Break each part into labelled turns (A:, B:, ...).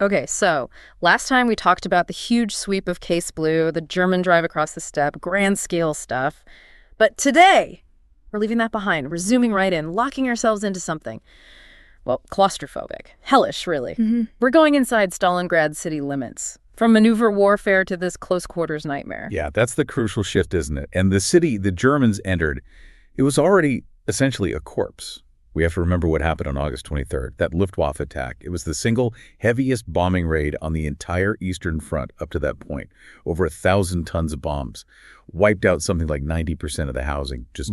A: Okay, so last time we talked about the huge sweep of Case Blue, the German drive across the steppe, grand scale stuff. But today, we're leaving that behind. We're zooming right in, locking ourselves into something. Well, claustrophobic. Hellish, really. We're going inside Stalingrad city limits. From maneuver warfare to this close quarters nightmare.
B: Yeah, that's the crucial shift, isn't it? And the city the Germans entered, it was already essentially a corpse. We have to remember what happened on August 23rd, that Luftwaffe attack. It was the single heaviest bombing raid on the entire Eastern Front up to that point. Over 1,000 tons of bombs. Wiped out something like 90% of the housing, just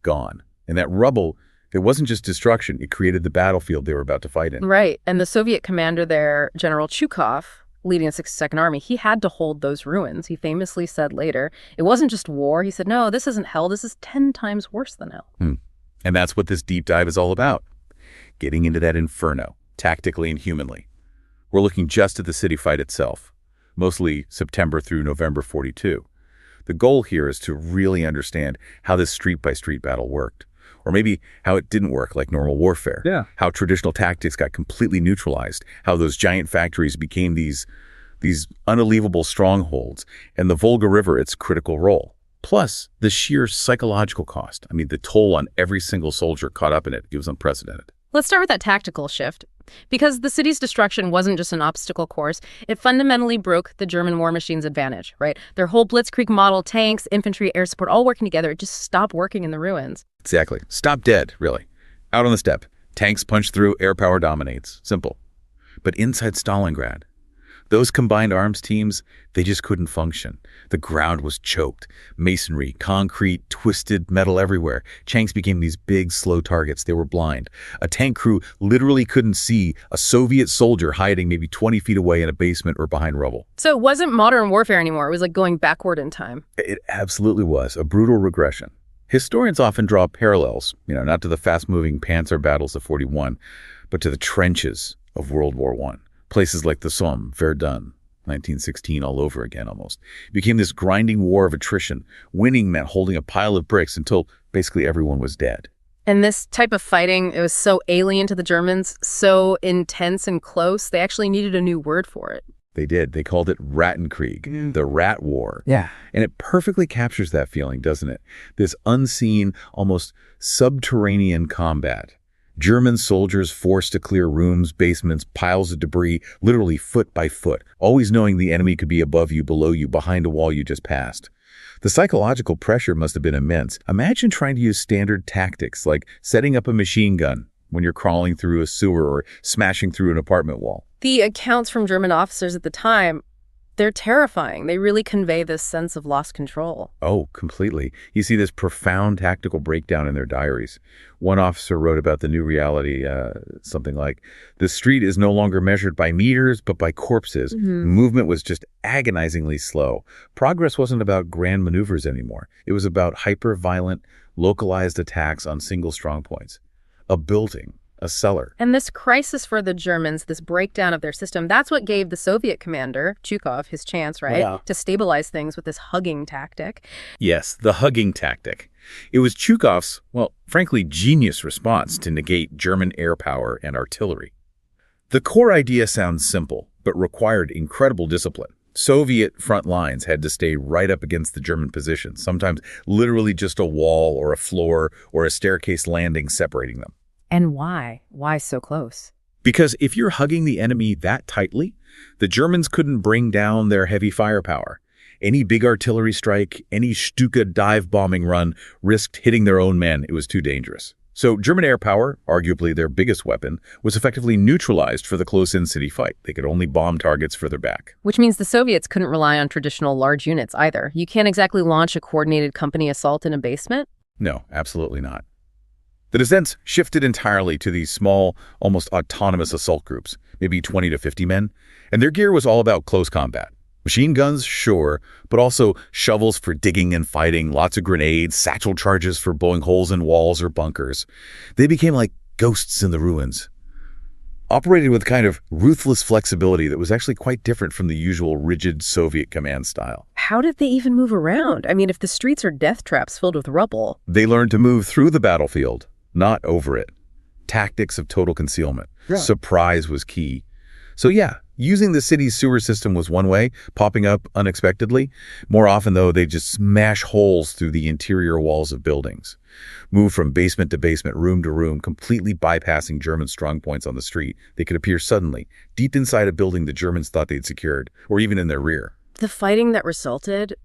B: gone. And that rubble, it wasn't just destruction, it created the battlefield they were about to fight in.
A: Right, and the Soviet commander there, General Chukov, leading the 62nd Army, he had to hold those ruins. He famously said later, it wasn't just war. He said, no, this isn't hell. This is 10 times worse than hell.
B: And that's what this deep dive is all about. Getting into that inferno, tactically and humanly. We're looking just at the city fight itself, mostly September through November 42. The goal here is to really understand how this street-by-street battle worked. Or maybe how it didn't work like normal warfare.
C: Yeah.
B: How traditional tactics got completely neutralized. How those giant factories became these unbelievable strongholds. And the Volga River, its critical role. Plus, the sheer psychological cost. I mean, the toll on every single soldier caught up in it was unprecedented.
A: Let's start with that tactical shift. Because the city's destruction wasn't just an obstacle course, it fundamentally broke the German war machine's advantage, right? Their whole Blitzkrieg model, tanks, infantry, air support, all working together, it just stopped working in the ruins.
B: Exactly. Stop dead, really. Out on the steppe. Tanks punch through, air power dominates. Simple. But inside Stalingrad, those combined arms teams, they just couldn't function. The ground was choked. Masonry, concrete, twisted metal everywhere. Tanks became these big, slow targets. They were blind. A tank crew literally couldn't see a Soviet soldier hiding maybe 20 feet away in a basement or behind rubble.
A: So it wasn't modern warfare anymore. It was like going backward in time.
B: It absolutely was. A brutal regression. Historians often draw parallels, not to the fast-moving Panzer battles of 41, but to the trenches of World War I. Places like the Somme, Verdun, 1916 all over again almost. It became this grinding war of attrition. Winning meant holding a pile of bricks until basically everyone was dead.
A: And this type of fighting, it was so alien to the Germans, so intense and close, they actually needed a new word for it.
B: They did. They called it Rattenkrieg, the Rat War.
C: Yeah.
B: And it perfectly captures that feeling, doesn't it? This unseen, almost subterranean combat. German soldiers forced to clear rooms, basements, piles of debris, literally foot by foot, always knowing the enemy could be above you, below you, behind a wall you just passed. The psychological pressure must have been immense. Imagine trying to use standard tactics like setting up a machine gun when you're crawling through a sewer or smashing through an apartment wall.
A: The accounts from German officers at the time, they're terrifying. They really convey this sense of lost control.
B: Oh, completely. You see this profound tactical breakdown in their diaries. One officer wrote about the new reality, something like, the street is no longer measured by meters, but by corpses. Movement was just agonizingly slow. Progress wasn't about grand maneuvers anymore. It was about hyper-violent, localized attacks on single strong points. A building, a cellar.
A: And this crisis for the Germans, this breakdown of their system, that's what gave the Soviet commander, Chukov, his chance, right?
C: Yeah.
A: To stabilize things with this hugging tactic.
B: Yes, the hugging tactic. It was Chukov's, well, frankly, genius response to negate German air power and artillery. The core idea sounds simple, but required incredible discipline. Soviet front lines had to stay right up against the German positions, sometimes literally just a wall or a floor or a staircase landing separating them.
A: And why? Why so close?
B: Because if you're hugging the enemy that tightly, the Germans couldn't bring down their heavy firepower. Any big artillery strike, any Stuka dive bombing run risked hitting their own men. It was too dangerous. So German air power, arguably their biggest weapon, was effectively neutralized for the close-in city fight. They could only bomb targets further back.
A: Which means the Soviets couldn't rely on traditional large units either. You can't exactly launch a coordinated company assault in a basement.
B: No, absolutely not. The descents shifted entirely to these small, almost autonomous assault groups, maybe 20 to 50 men, and their gear was all about close combat. Machine guns, sure, but also shovels for digging and fighting, lots of grenades, satchel charges for blowing holes in walls or bunkers. They became like ghosts in the ruins, operated with kind of ruthless flexibility that was actually quite different from the usual rigid Soviet command style.
A: How did they even move around? I mean, if the streets are death traps filled with rubble.
B: They learned to move through the battlefield, not over it. Tactics of total concealment.
C: Yeah.
B: Surprise was key. So yeah, Using the city's sewer system was one way, popping up unexpectedly. More often, though, they just smash holes through the interior walls of buildings, move from basement to basement, room to room, completely bypassing German strongpoints on the street. They could appear suddenly, deep inside a building the Germans thought they'd secured, or even in their rear.
A: The fighting that resulted,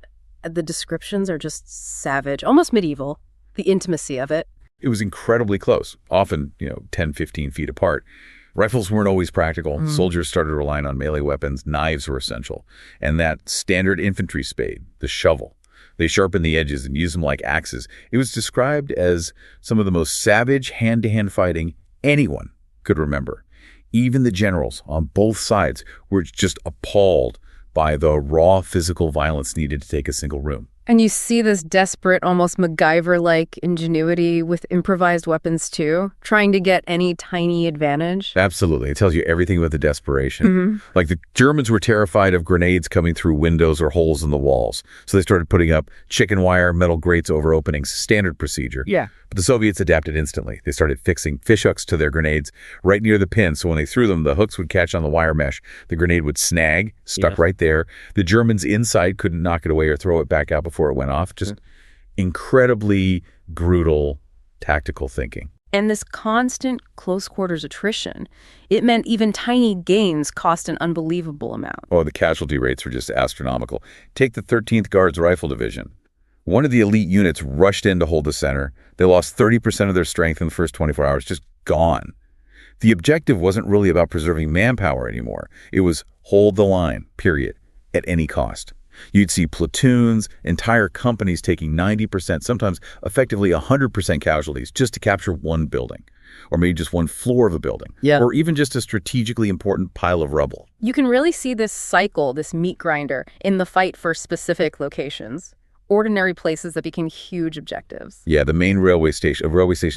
A: the descriptions are just savage, almost medieval, the intimacy of it.
B: It was incredibly close, often, 10, 15 feet apart. Rifles weren't always practical. Soldiers started relying on melee weapons. Knives were essential. And that standard infantry spade, the shovel, they sharpened the edges and used them like axes. It was described as some of the most savage hand-to-hand fighting anyone could remember. Even the generals on both sides were just appalled by the raw physical violence needed to take a single room.
A: And you see this desperate, almost MacGyver-like ingenuity with improvised weapons, too, trying to get any tiny advantage.
B: Absolutely. It tells you everything about the desperation. Like the Germans were terrified of grenades coming through windows or holes in the walls. So they started putting up chicken wire, metal grates over openings, standard procedure.
A: Yeah.
B: But the Soviets adapted instantly. They started fixing fish hooks to their grenades right near the pin. So when they threw them, the hooks would catch on the wire mesh. The grenade would snag, stuck right there. The Germans inside couldn't knock it away or throw it back out before it went off. Just incredibly brutal tactical thinking.
A: And this constant close quarters attrition, it meant even tiny gains cost an unbelievable amount.
B: Oh, the casualty rates were just astronomical. Take the 13th Guards Rifle Division. One of the elite units rushed in to hold the center. They lost 30% of their strength in the first 24 hours, just gone. The objective wasn't really about preserving manpower anymore. It was hold the line, period, at any cost. You'd see platoons, entire companies taking 90%, sometimes effectively 100% casualties just to capture one building, or maybe just one floor of a building, or even just a strategically important pile of rubble.
A: You can really see this cycle, this meat grinder, in the fight for specific locations. Ordinary places that became huge objectives.
B: Yeah, the main railway station,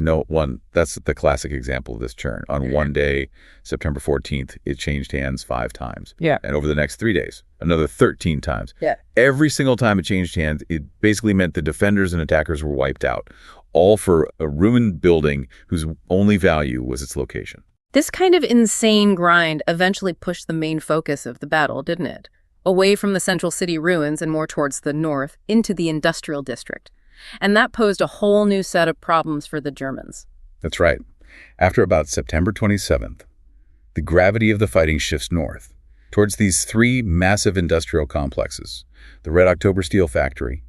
B: no, one, that's the classic example of this churn. On one day, September 14th, it changed hands 5 times.
A: Yeah.
B: And over the next 3 days, another 13 times.
A: Yeah.
B: Every single time it changed hands, it basically meant the defenders and attackers were wiped out, all for a ruined building whose only value was its location.
A: This kind of insane grind eventually pushed the main focus of the battle, didn't it? Away from the central city ruins and more towards the north, into the industrial district. And that posed a whole new set of problems for the Germans.
B: That's right. After about September 27th, the gravity of the fighting shifts north, towards these 3 massive industrial complexes, the Red October Steel Factory,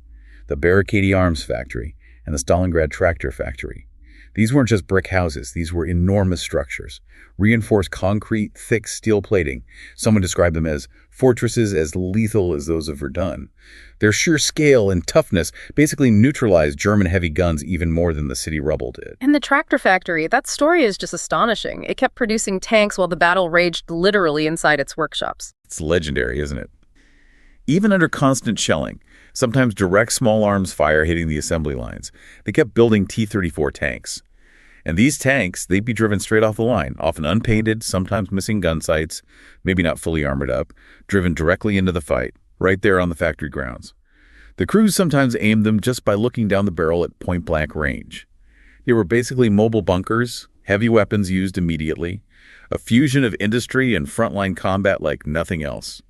B: the Barricade Arms Factory, and the Stalingrad Tractor Factory. These weren't just brick houses. These were enormous structures. Reinforced concrete, thick steel plating. Someone described them as fortresses as lethal as those of Verdun. Their sheer scale and toughness basically neutralized German heavy guns even more than the city rubble did.
A: And the tractor factory, that story is just astonishing. It kept producing tanks while the battle raged literally inside its workshops.
B: It's legendary, isn't it? Even under constant shelling, sometimes direct small arms fire hitting the assembly lines, they kept building T-34 tanks. And these tanks, they'd be driven straight off the line, often unpainted, sometimes missing gun sights, maybe not fully armored up, driven directly into the fight, right there on the factory grounds. The crews sometimes aimed them just by looking down the barrel at point-blank range. They were basically mobile bunkers, heavy weapons used immediately, a fusion of industry and frontline combat like nothing else.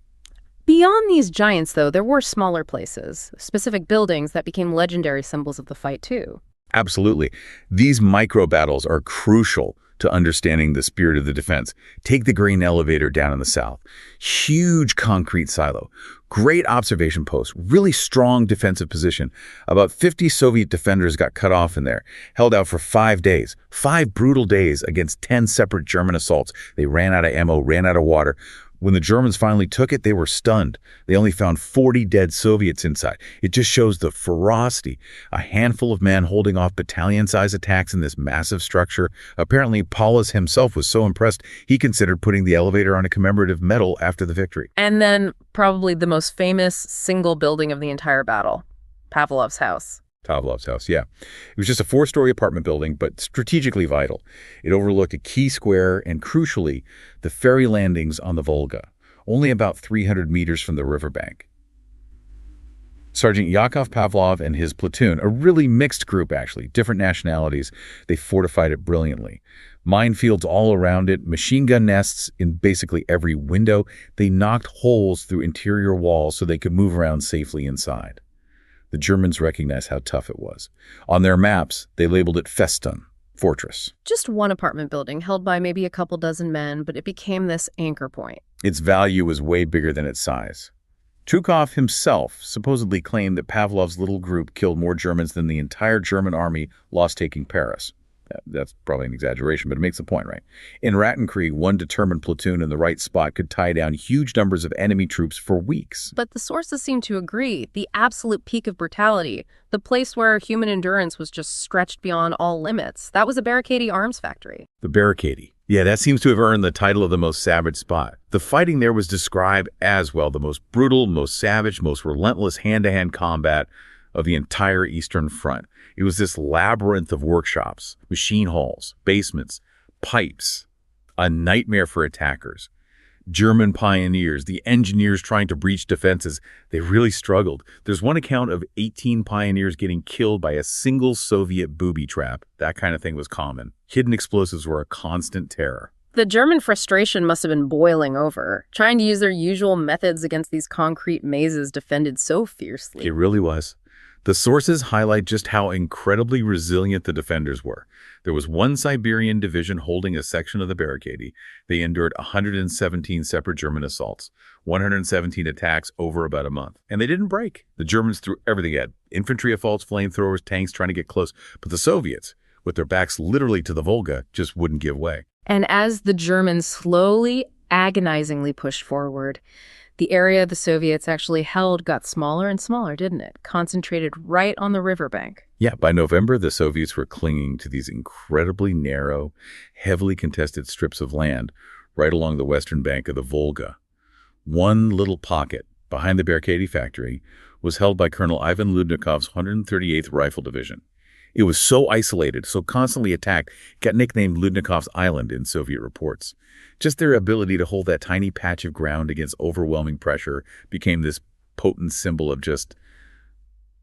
A: Beyond these giants, though, there were smaller places, specific buildings that became legendary symbols of the fight, too.
B: Absolutely. These micro-battles are crucial to understanding the spirit of the defense. Take the grain elevator down in the south. Huge concrete silo. Great observation post. Really strong defensive position. About 50 Soviet defenders got cut off in there. Held out for 5 days. 5 brutal days against 10 separate German assaults. They ran out of ammo, ran out of water. When the Germans finally took it, they were stunned. They only found 40 dead Soviets inside. It just shows the ferocity. A handful of men holding off battalion-sized attacks in this massive structure. Apparently, Paulus himself was so impressed, he considered putting the elevator on a commemorative medal after the victory.
A: And then probably the most famous single building of the entire battle, Pavlov's house.
B: Pavlov's house, yeah. It was just a 4-story apartment building, but strategically vital. It overlooked a key square and, crucially, the ferry landings on the Volga, only about 300 meters from the riverbank. Sergeant Yakov Pavlov and his platoon, a really mixed group actually, different nationalities, they fortified it brilliantly. Minefields all around it, machine gun nests in basically every window. They knocked holes through interior walls so they could move around safely inside. The Germans recognized how tough it was. On their maps, they labeled it Festung, fortress.
A: Just one apartment building held by maybe a couple dozen men, but it became this anchor point.
B: Its value was way bigger than its size. Zhukov himself supposedly claimed that Pavlov's little group killed more Germans than the entire German army lost taking Paris. That's probably an exaggeration, but it makes the point, right? In Rattenkrieg, one determined platoon in the right spot could tie down huge numbers of enemy troops for weeks.
A: But the sources seem to agree. The absolute peak of brutality, the place where human endurance was just stretched beyond all limits, that was a Barricade arms factory.
B: The Barricade. Yeah, that seems to have earned the title of the most savage spot. The fighting there was described as, well, the most brutal, most savage, most relentless hand-to-hand combat of the entire Eastern Front. It was this labyrinth of workshops, machine halls, basements, pipes, a nightmare for attackers. German pioneers, the engineers trying to breach defenses, they really struggled. There's one account of 18 pioneers getting killed by a single Soviet booby trap. That kind of thing was common. Hidden explosives were a constant terror.
A: The German frustration must have been boiling over, trying to use their usual methods against these concrete mazes defended so fiercely.
B: It really was. The sources highlight just how incredibly resilient the defenders were. There was one Siberian division holding a section of the Barricade. They endured 117 separate German assaults, 117 attacks over about a month. And they didn't break. The Germans threw everything at infantry assaults, flamethrowers, tanks trying to get close. But the Soviets, with their backs literally to the Volga, just wouldn't give way.
A: And as the Germans slowly, agonizingly pushed forward, the area the Soviets actually held got smaller and smaller, didn't it? Concentrated right on the riverbank.
B: Yeah, by November, the Soviets were clinging to these incredibly narrow, heavily contested strips of land right along the western bank of the Volga. One little pocket behind the Barricade factory was held by Colonel Ivan Ludnikov's 138th Rifle Division. It was so isolated, so constantly attacked, it got nicknamed Ludnikov's Island in Soviet reports. Just their ability to hold that tiny patch of ground against overwhelming pressure became this potent symbol of just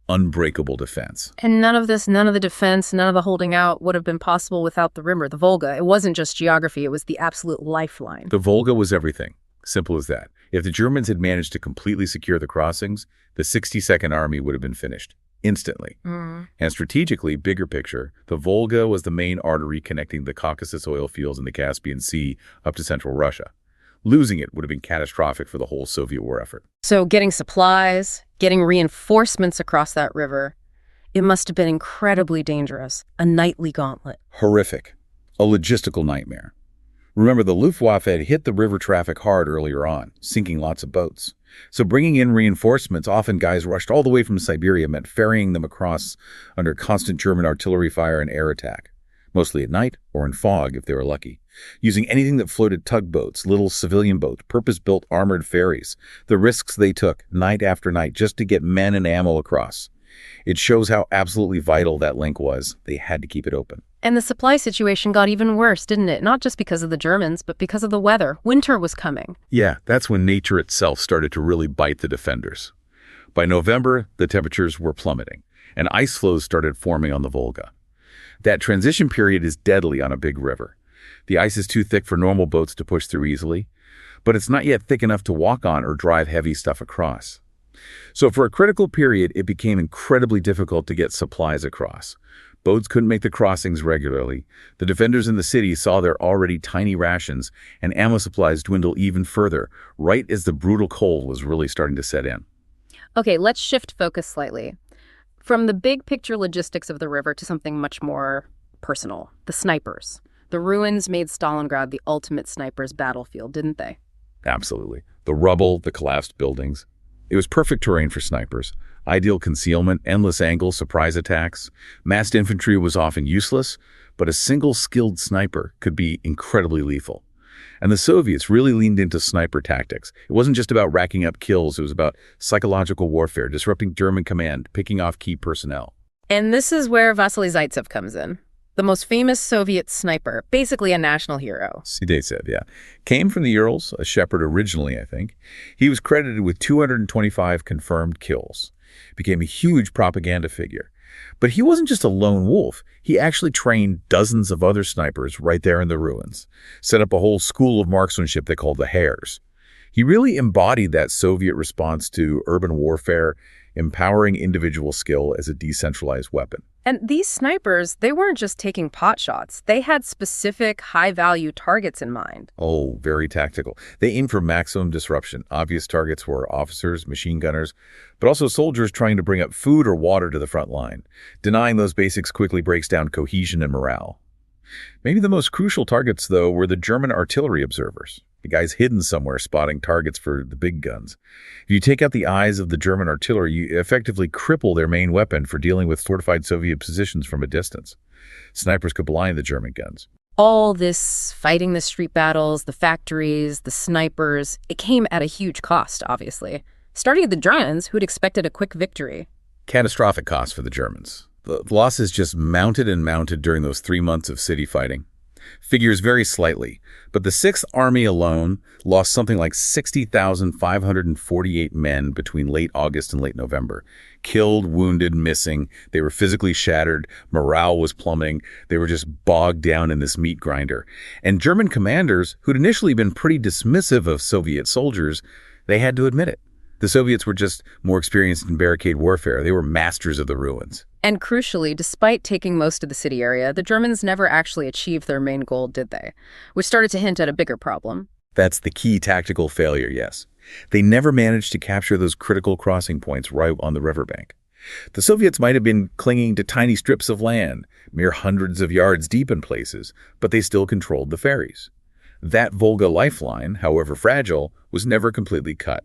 B: unbreakable defense.
A: And none of the defense, none of the holding out would have been possible without the river, the Volga. It wasn't just geography, it was the absolute lifeline.
B: The Volga was everything. Simple as that. If the Germans had managed to completely secure the crossings, the 62nd Army would have been finished instantly. And strategically, bigger picture, the Volga was the main artery connecting the Caucasus oil fields and the Caspian Sea up to central Russia. Losing it would have been catastrophic for the whole Soviet war effort.
A: So getting supplies, getting reinforcements across that river, it must have been incredibly dangerous. A nightly gauntlet.
B: Horrific. A logistical nightmare. Remember, the Luftwaffe had hit the river traffic hard earlier on, sinking lots of boats. So bringing in reinforcements, often guys rushed all the way from Siberia, meant ferrying them across under constant German artillery fire and air attack, mostly at night or in fog if they were lucky, using anything that floated: tugboats, little civilian boats, purpose-built armored ferries. The risks they took night after night just to get men and ammo across. It shows how absolutely vital that link was. They had to keep it open.
A: And the supply situation got even worse, didn't it? Not just because of the Germans, but because of the weather. Winter was coming.
B: Yeah, that's when nature itself started to really bite the defenders. By November, the temperatures were plummeting, and ice floes started forming on the Volga. That transition period is deadly on a big river. The ice is too thick for normal boats to push through easily, but it's not yet thick enough to walk on or drive heavy stuff across. So for a critical period, it became incredibly difficult to get supplies across. Boats couldn't make the crossings regularly. The defenders in the city saw their already tiny rations, and ammo supplies dwindle even further, right as the brutal cold was really starting to set in.
A: Okay, let's shift focus slightly. From the big picture logistics of the river to something much more personal. The snipers. The ruins made Stalingrad the ultimate sniper's battlefield, didn't they?
B: Absolutely. The rubble, the collapsed buildings. It was perfect terrain for snipers. Ideal concealment, endless angles, surprise attacks. Massed infantry was often useless, but a single skilled sniper could be incredibly lethal. And the Soviets really leaned into sniper tactics. It wasn't just about racking up kills, it was about psychological warfare, disrupting German command, picking off key personnel.
A: And this is where Vasily Zaitsev comes in. The most famous Soviet sniper, basically a national hero.
B: Zaitsev, yeah. Came from the Urals, a shepherd originally, I think. He was credited with 225 confirmed kills. Became a huge propaganda figure. But he wasn't just a lone wolf. He actually trained dozens of other snipers right there in the ruins, set up a whole school of marksmanship they called the Hares. He really embodied that Soviet response to urban warfare, empowering individual skill as a decentralized weapon.
A: And these snipers, they weren't just taking pot shots. They had specific high-value targets in mind.
B: Oh, very tactical. They aimed for maximum disruption. Obvious targets were officers, machine gunners, but also soldiers trying to bring up food or water to the front line. Denying those basics quickly breaks down cohesion and morale. Maybe the most crucial targets, though, were the German artillery observers. The guys hidden somewhere spotting targets for the big guns. If you take out the eyes of the German artillery, you effectively cripple their main weapon for dealing with fortified Soviet positions from a distance. Snipers could blind the German guns.
A: All this fighting the street battles, the factories, the snipers, it came at a huge cost, obviously. Starting at the Germans, who'd expected a quick victory.
B: Catastrophic cost for the Germans. The losses just mounted and mounted during those 3 months of city fighting. Figures vary slightly, but the 6th Army alone lost something like 60,548 men between late August and late November. Killed, wounded, missing. They were physically shattered. Morale was plummeting. They were just bogged down in this meat grinder. And German commanders, who'd initially been pretty dismissive of Soviet soldiers, they had to admit it. The Soviets were just more experienced in barricade warfare. They were masters of the ruins.
A: And crucially, despite taking most of the city area, the Germans never actually achieved their main goal, did they? Which started to hint at a bigger problem.
B: That's the key tactical failure, yes. They never managed to capture those critical crossing points right on the riverbank. The Soviets might have been clinging to tiny strips of land, mere hundreds of yards deep in places, but they still controlled the ferries. That Volga lifeline, however fragile, was never completely cut.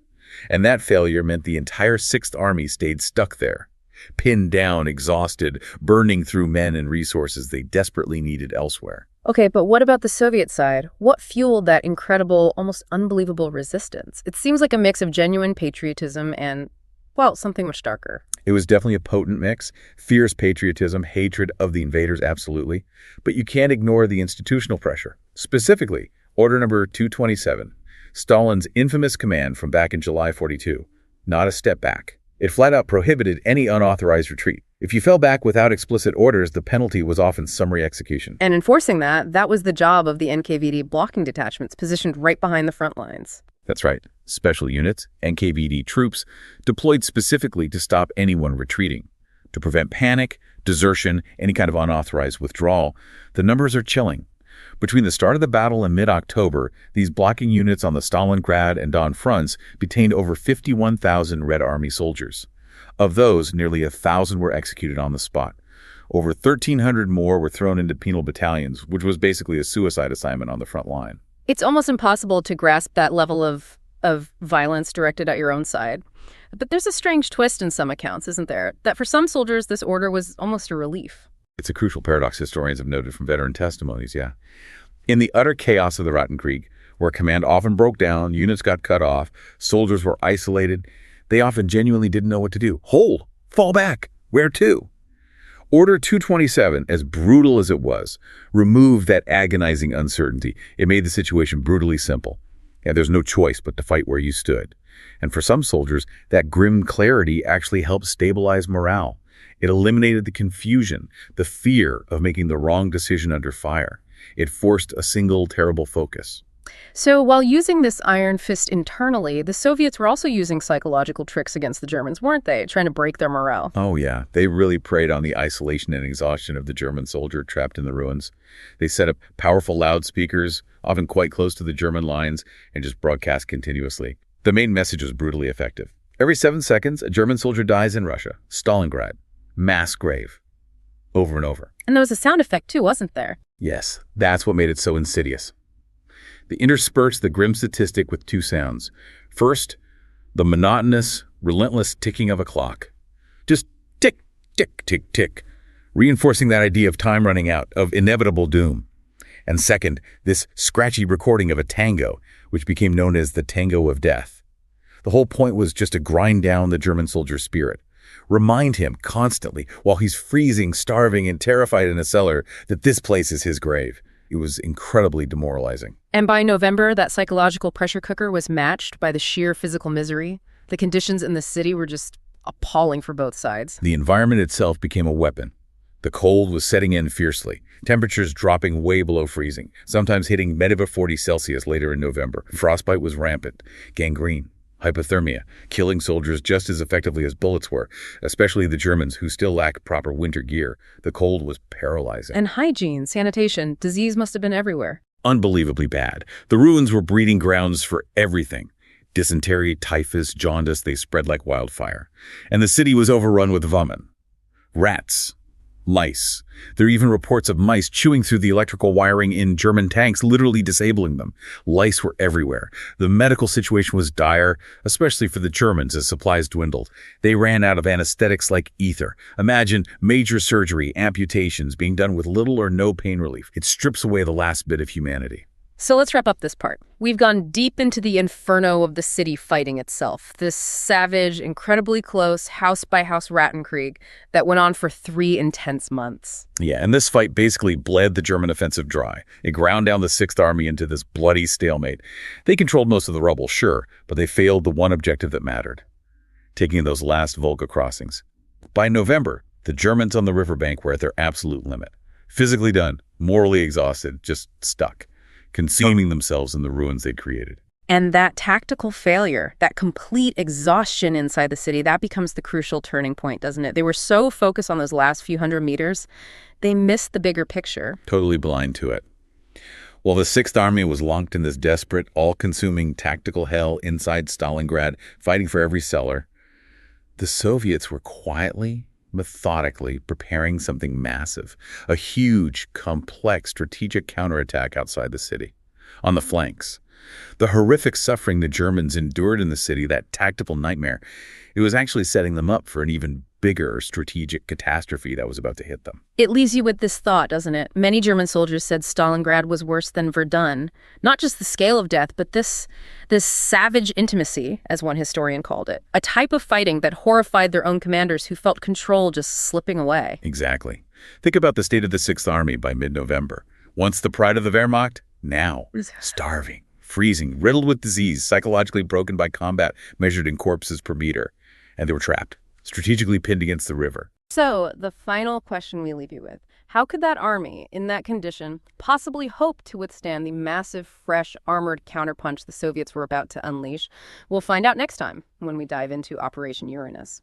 B: And that failure meant the entire 6th Army stayed stuck there, pinned down, exhausted, burning through men and resources they desperately needed elsewhere.
A: Okay, but what about the Soviet side? What fueled that incredible, almost unbelievable resistance? It seems like a mix of genuine patriotism and, well, something much darker.
B: It was definitely a potent mix. Fierce patriotism, hatred of the invaders, absolutely. But you can't ignore the institutional pressure. Specifically, Order Number 227. Stalin's infamous command from back in July 42, not a step back. It flat out prohibited any unauthorized retreat. If you fell back without explicit orders, the penalty was often summary execution.
A: And enforcing that was the job of the NKVD blocking detachments positioned right behind the front lines.
B: That's right. Special units, NKVD troops, deployed specifically to stop anyone retreating. To prevent panic, desertion, any kind of unauthorized withdrawal. The numbers are chilling. Between the start of the battle and mid-October, these blocking units on the Stalingrad and Don fronts detained over 51,000 Red Army soldiers. Of those, nearly 1,000 were executed on the spot. Over 1,300 more were thrown into penal battalions, which was basically a suicide assignment on the front line.
A: It's almost impossible to grasp that level of violence directed at your own side. But there's a strange twist in some accounts, isn't there? That for some soldiers, this order was almost a relief.
B: It's a crucial paradox historians have noted from veteran testimonies, yeah. In the utter chaos of the Rotten Creek, where command often broke down, units got cut off, soldiers were isolated, they often genuinely didn't know what to do. Hold! Fall back! Where to? Order 227, as brutal as it was, removed that agonizing uncertainty. It made the situation brutally simple. Yeah, there's no choice but to fight where you stood. And for some soldiers, that grim clarity actually helped stabilize morale. It eliminated the confusion, the fear of making the wrong decision under fire. It forced a single terrible focus.
A: So while using this iron fist internally, the Soviets were also using psychological tricks against the Germans, weren't they? Trying to break their morale.
B: Oh yeah, they really preyed on the isolation and exhaustion of the German soldier trapped in the ruins. They set up powerful loudspeakers, often quite close to the German lines, and just broadcast continuously. The main message was brutally effective. Every 7 seconds, a German soldier dies in Russia. Stalingrad. Mass grave. Over and over.
A: And there was a sound effect too, wasn't there?
B: Yes, that's what made it so insidious. They interspersed the grim statistic with 2 sounds. First, the monotonous, relentless ticking of a clock. Just tick, tick, tick, tick, reinforcing that idea of time running out, of inevitable doom. And second, this scratchy recording of a tango, which became known as the Tango of Death. The whole point was just to grind down the German soldier's spirit. Remind him constantly, while he's freezing, starving, and terrified in a cellar, that this place is his grave. It was incredibly demoralizing.
A: And by November, that psychological pressure cooker was matched by the sheer physical misery. The conditions in the city were just appalling for both sides.
B: The environment itself became a weapon. The cold was setting in fiercely, temperatures dropping way below freezing, sometimes hitting -40 Celsius later in November. Frostbite was rampant, gangrene, hypothermia, killing soldiers just as effectively as bullets were, especially the Germans who still lacked proper winter gear. The cold was paralyzing.
A: And hygiene, sanitation, disease must have been everywhere.
B: Unbelievably bad. The ruins were breeding grounds for everything. Dysentery, typhus, jaundice, they spread like wildfire. And the city was overrun with vermin. Rats. Lice. There are even reports of mice chewing through the electrical wiring in German tanks, literally disabling them. Lice were everywhere. The medical situation was dire, especially for the Germans as supplies dwindled. They ran out of anesthetics like ether. Imagine major surgery, amputations being done with little or no pain relief. It strips away the last bit of humanity.
A: So let's wrap up this part. We've gone deep into the inferno of the city fighting itself, this savage, incredibly close, house-by-house Rattenkrieg that went on for 3 intense months.
B: Yeah, and this fight basically bled the German offensive dry. It ground down the Sixth Army into this bloody stalemate. They controlled most of the rubble, sure, but they failed the one objective that mattered, taking those last Volga crossings. By November, the Germans on the riverbank were at their absolute limit. Physically done, morally exhausted, just stuck, consuming themselves in the ruins they'd created.
A: And that tactical failure, that complete exhaustion inside the city, that becomes the crucial turning point, doesn't it? They were so focused on those last few hundred meters, they missed the bigger picture.
B: Totally blind to it. While the Sixth Army was locked in this desperate, all-consuming tactical hell inside Stalingrad, fighting for every cellar, the Soviets were quietly, methodically preparing something massive, a huge, complex strategic counterattack outside the city, on the flanks. The horrific suffering the Germans endured in the city, that tactical nightmare, it was actually setting them up for an even bigger strategic catastrophe that was about to hit them.
A: It leaves you with this thought, doesn't it? Many German soldiers said Stalingrad was worse than Verdun. Not just the scale of death, but this savage intimacy, as one historian called it. A type of fighting that horrified their own commanders who felt control just slipping away.
B: Exactly. Think about the state of the Sixth Army by mid-November. Once the pride of the Wehrmacht, now starving, freezing, riddled with disease, psychologically broken by combat measured in corpses per meter. And they were trapped, strategically pinned against the river.
A: So, the final question we leave you with. How could that army, in that condition, possibly hope to withstand the massive, fresh, armored counterpunch the Soviets were about to unleash? We'll find out next time when we dive into Operation Uranus.